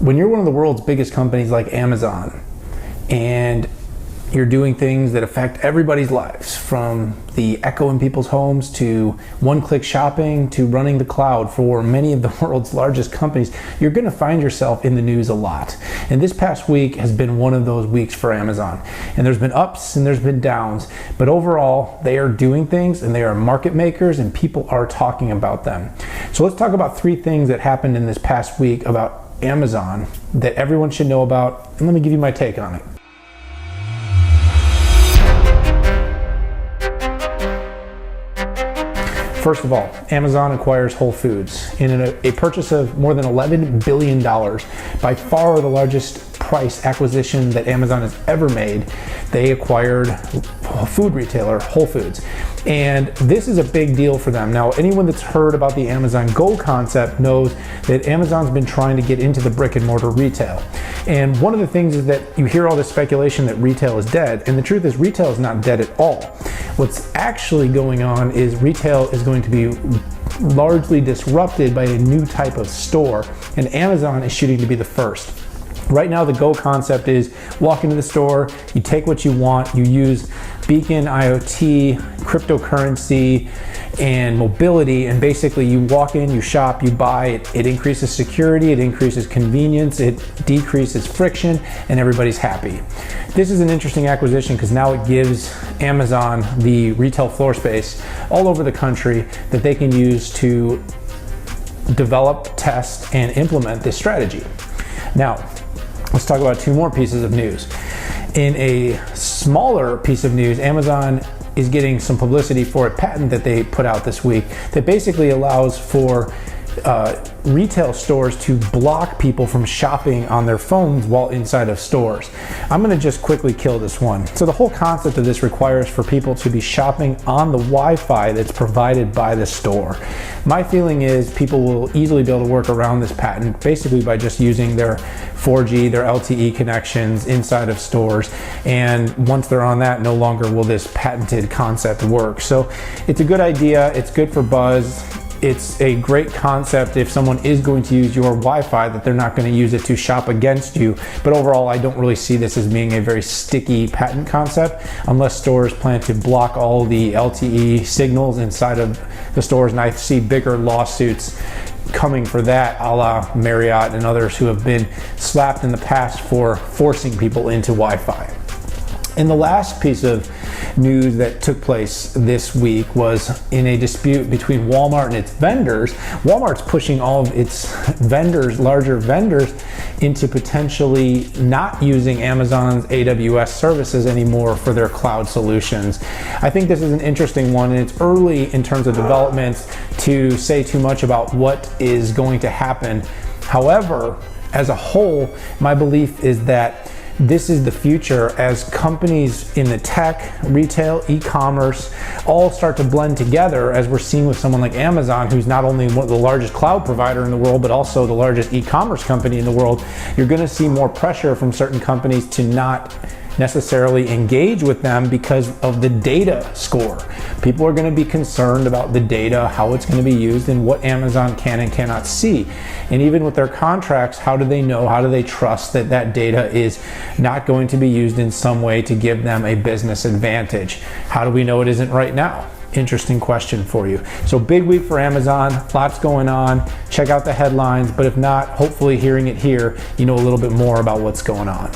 when you're one of the world's biggest companies like Amazon, and you're doing things that affect everybody's lives, from the Echo in people's homes to one-click shopping to running the cloud for many of the world's largest companies, you're going to find yourself in the news a lot. And this past week has been one of those weeks for Amazon. And there's been ups and there's been downs, but overall they are doing things and they are market makers and people are talking about them. So let's talk about 3 things that happened in this past week about Amazon that everyone should know about, and let me give you my take on it. First of all, Amazon acquires Whole Foods in a purchase of more than $11 billion, by far the largest price acquisition that Amazon has ever made. They acquired food retailer Whole Foods. And this is a big deal for them. Now, anyone that's heard about the Amazon Go concept knows that Amazon's been trying to get into the brick and mortar retail. And one of the things is that you hear all this speculation that retail is dead, and the truth is retail is not dead at all. What's actually going on is retail is going to be largely disrupted by a new type of store, and Amazon is shooting to be the first. Right now, the Go concept is walk into the store, you take what you want, you use Beacon, IoT, cryptocurrency, and mobility, and basically you walk in, you shop, you buy, it increases security, it increases convenience, it decreases friction, and everybody's happy. This is an interesting acquisition because now it gives Amazon the retail floor space all over the country that they can use to develop, test, and implement this strategy. Now, let's talk about 2 more pieces of news. In a smaller piece of news, Amazon is getting some publicity for a patent that they put out this week that basically allows for retail stores to block people from shopping on their phones while inside of stores. I'm going to just quickly kill this one. So the whole concept of this requires for people to be shopping on the Wi-Fi that's provided by the store. My feeling is people will easily be able to work around this patent basically by just using their 4G, their LTE connections inside of stores, and once they're on that, no longer will this patented concept work. So it's a good idea, it's good for buzz. It's a great concept if someone is going to use your Wi-Fi, that they're not going to use it to shop against you. But overall, I don't really see this as being a very sticky patent concept unless stores plan to block all the LTE signals inside of the stores. And I see bigger lawsuits coming for that, a la Marriott and others who have been slapped in the past for forcing people into Wi-Fi. And the last piece of news that took place this week was in a dispute between Walmart and its vendors. Walmart's pushing all of its vendors, larger vendors, into potentially not using Amazon's AWS services anymore for their cloud solutions. I think this is an interesting one, and it's early in terms of developments to say too much about what is going to happen. However, as a whole, my belief is that this is the future as companies in the tech, retail, e-commerce all start to blend together, as we're seeing with someone like Amazon, who's not only one of the largest cloud provider in the world, but also the largest e-commerce company in the world. You're going to see more pressure from certain companies to not necessarily engage with them because of the data score. People are going to be concerned about the data, how it's going to be used, and what Amazon can and cannot see. And even with their contracts, how do they know, how do they trust that that data is not going to be used in some way to give them a business advantage? How do we know it isn't right now? Interesting question for you. So big week for Amazon, lots going on. Check out the headlines, but if not, hopefully hearing it here, you know a little bit more about what's going on.